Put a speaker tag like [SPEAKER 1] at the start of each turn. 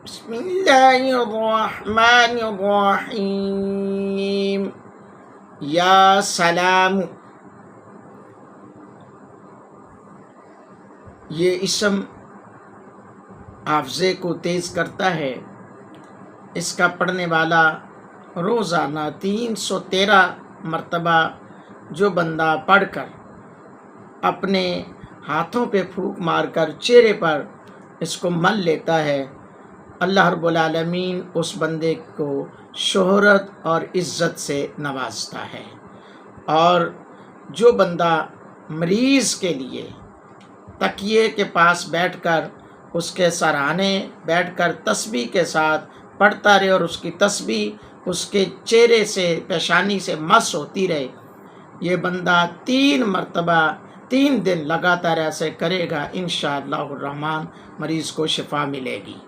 [SPEAKER 1] بسم اللہ الرحمن الرحیم۔ یا سلام، یہ اسم حافظے کو تیز کرتا ہے۔ اس کا پڑھنے والا روزانہ 313 مرتبہ جو بندہ پڑھ کر اپنے ہاتھوں پہ پھونک مار کر چہرے پر اس کو مل لیتا ہے، اللہ رب العالمین اس بندے کو شہرت اور عزت سے نوازتا ہے۔ اور جو بندہ مریض کے لیے تکیے کے پاس بیٹھ کر اس کے سرہانے بیٹھ کر تسبیح کے ساتھ پڑھتا رہے اور اس کی تسبیح اس کے چہرے سے پیشانی سے مس ہوتی رہے، یہ بندہ 3 مرتبہ 3 دن لگاتار ایسے کرے گا، انشاءاللہ الرحمن مریض کو شفا ملے گی۔